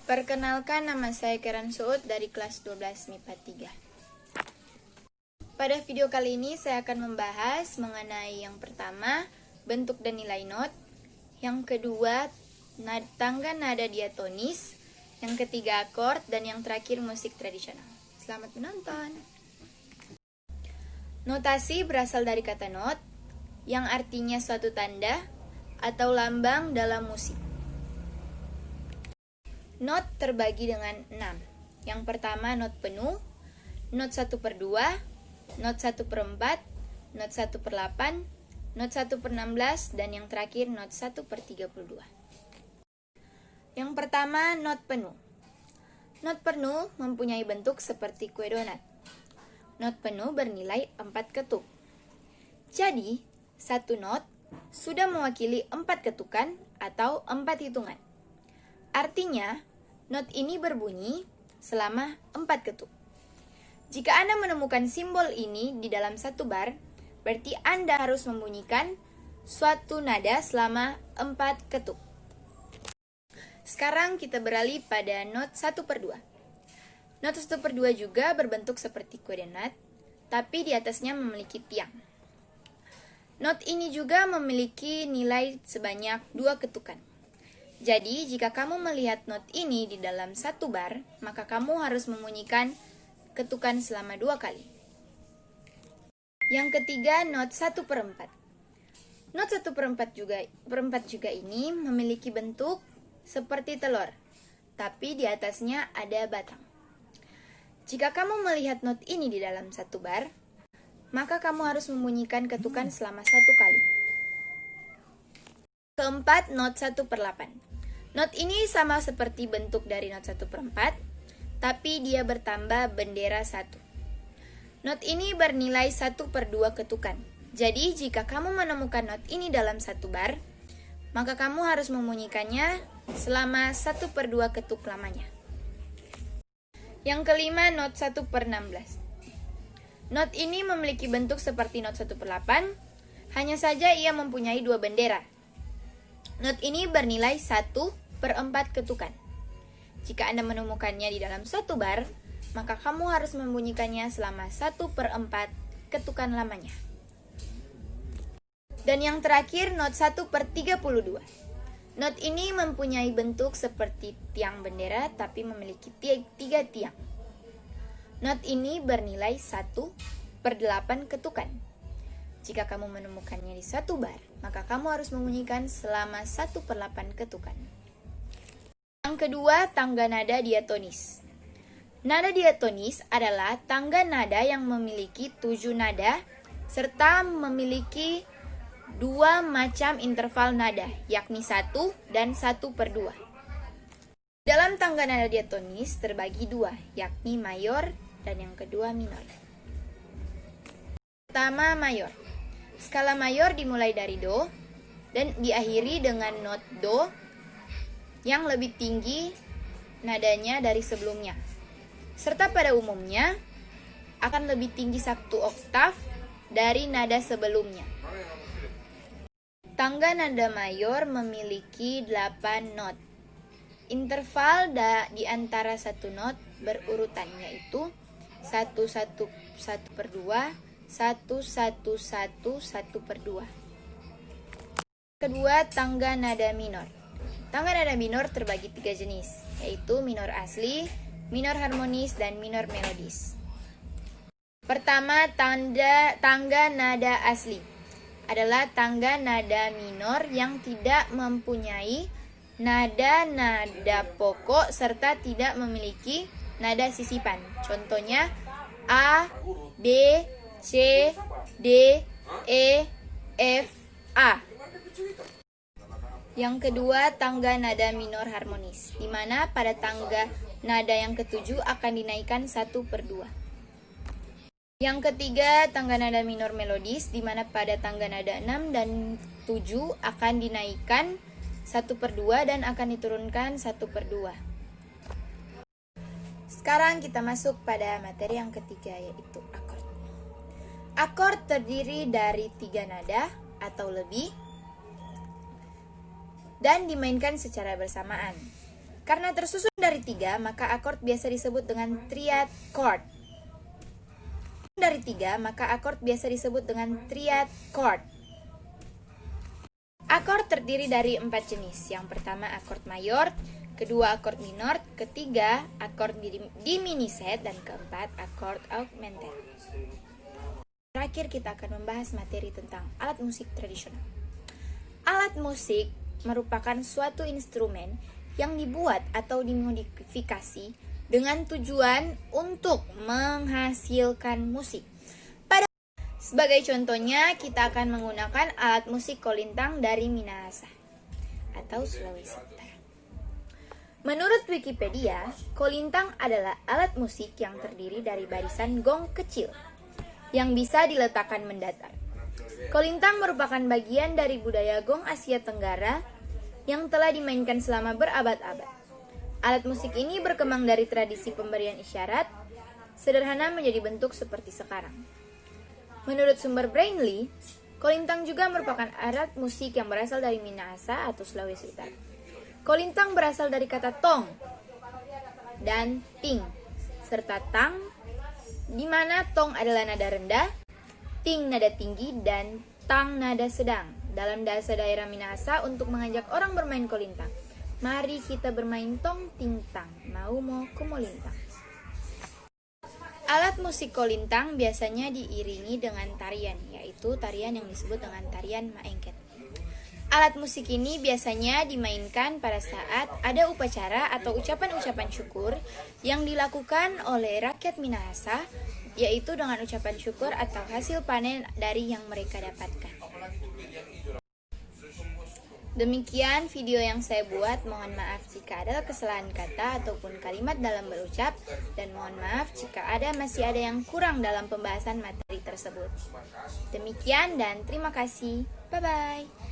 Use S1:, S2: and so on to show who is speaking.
S1: Perkenalkan, nama saya Keran Suud dari kelas 12 MIPA 3. Pada video kali ini saya akan membahas mengenai yang pertama, bentuk dan nilai not, yang kedua, tangga nada diatonis, yang ketiga akord, dan yang terakhir musik tradisional. Selamat menonton. Notasi berasal dari kata not, yang artinya suatu tanda atau lambang dalam musik. Not terbagi dengan 6. Yang pertama not penuh, not 1/2, not 1/4, not 1/8, not 1/16, dan yang terakhir not 1/32. Yang pertama not penuh. Not penuh mempunyai bentuk seperti kue donat. Not penuh bernilai 4 ketuk. Jadi, satu not sudah mewakili 4 ketukan atau 4 hitungan. Artinya, not ini berbunyi selama 4 ketuk. Jika Anda menemukan simbol ini di dalam satu bar, berarti Anda harus membunyikan suatu nada selama 4 ketuk. Sekarang kita beralih pada not 1/2. Not 1/2 juga berbentuk seperti kue donat, tapi di atasnya memiliki tiang. Not ini juga memiliki nilai sebanyak 2 ketukan. Jadi, jika kamu melihat not ini di dalam satu bar, maka kamu harus membunyikan ketukan selama 2 kali. Yang ketiga, not 1/4. Not 1/4 juga ini memiliki bentuk seperti telur, tapi di atasnya ada batang. Jika kamu melihat not ini di dalam satu bar, maka kamu harus membunyikan ketukan selama 1 kali. Keempat, not 1/8. Not ini sama seperti bentuk dari not 1/4, tapi dia bertambah bendera 1. Not ini bernilai 1/2 ketukan. Jadi, jika kamu menemukan not ini dalam satu bar, maka kamu harus membunyikannya selama 1/2 ketuk lamanya. Yang kelima, not 1/16. Not ini memiliki bentuk seperti not 1/8, hanya saja ia mempunyai 2 bendera. Not ini bernilai 1/4 ketukan. Jika Anda menemukannya di dalam suatu bar, maka kamu harus membunyikannya selama 1/4 ketukan lamanya. Dan yang terakhir, not 1/32. Not ini mempunyai bentuk seperti tiang bendera, tapi memiliki 3 tiang. Not ini bernilai 1/8 ketukan. Jika kamu menemukannya di satu bar, maka kamu harus membunyikan selama 1/8 ketukan. Yang kedua, tangga nada diatonis. Nada diatonis adalah tangga nada yang memiliki 7 nada serta memiliki 2 macam interval nada, yakni 1 dan 1/2. Dalam tangga nada diatonis terbagi 2, yakni mayor dan yang kedua minor. Pertama, mayor. Skala mayor dimulai dari do dan diakhiri dengan not do yang lebih tinggi nadanya dari sebelumnya, serta pada umumnya akan lebih tinggi 1 oktav dari nada sebelumnya. Tangga nada mayor memiliki 8 not. Interval di antara satu not berurutan, yaitu 1/1/2, 1/1/1/1/2. Kedua, tangga nada minor. Tangga nada minor terbagi 3 jenis, yaitu minor asli, minor harmonis, dan minor melodis. Pertama, tangga nada asli adalah tangga nada minor yang tidak mempunyai nada-nada pokok serta tidak memiliki nada sisipan. Contohnya A, B, C, D, E, F, A. Yang kedua, tangga nada minor harmonis, di mana pada tangga nada yang ketujuh akan dinaikkan 1/2. Yang ketiga, tangga nada minor melodis, di mana pada tangga nada 6 dan 7 akan dinaikkan 1/2 dan akan diturunkan 1/2. Sekarang kita masuk pada materi yang ketiga, yaitu akord. Akord terdiri dari 3 nada atau lebih dan dimainkan secara bersamaan. Karena tersusun dari 3, maka akord biasa disebut dengan triad chord. Dari 3, maka akord biasa disebut dengan triad chord. Akord terdiri dari 4 jenis. Yang pertama akord mayor, kedua akord minor, ketiga akord diminisette, dan keempat akord augmented. Terakhir kita akan membahas materi tentang alat musik tradisional. Alat musik merupakan suatu instrumen yang dibuat atau dimodifikasi dengan tujuan untuk menghasilkan musik. Sebagai contohnya, kita akan menggunakan alat musik kolintang dari Minahasa atau Sulawesi Utara. Menurut Wikipedia, kolintang adalah alat musik yang terdiri dari barisan gong kecil yang bisa diletakkan mendatar. Kolintang merupakan bagian dari budaya gong Asia Tenggara yang telah dimainkan selama berabad-abad. Alat musik ini berkembang dari tradisi pemberian isyarat sederhana menjadi bentuk seperti sekarang. Menurut sumber Brainly, kolintang juga merupakan alat musik yang berasal dari Minahasa atau Sulawesi Utara. Kolintang berasal dari kata tong dan ting, serta tang, di mana tong adalah nada rendah, ting nada tinggi, dan tang nada sedang. Dalam bahasa daerah Minahasa untuk mengajak orang bermain kolintang. Mari kita bermain tong ting tang, mau kumolintang. Alat musik kolintang biasanya diiringi dengan tarian, yaitu tarian yang disebut dengan tarian maengket. Alat musik ini biasanya dimainkan pada saat ada upacara atau ucapan-ucapan syukur yang dilakukan oleh rakyat Minahasa, yaitu dengan ucapan syukur atau hasil panen dari yang mereka dapatkan. Demikian video yang saya buat, mohon maaf jika ada kesalahan kata ataupun kalimat dalam berucap, dan mohon maaf jika masih ada yang kurang dalam pembahasan materi tersebut. Demikian dan terima kasih. Bye-bye.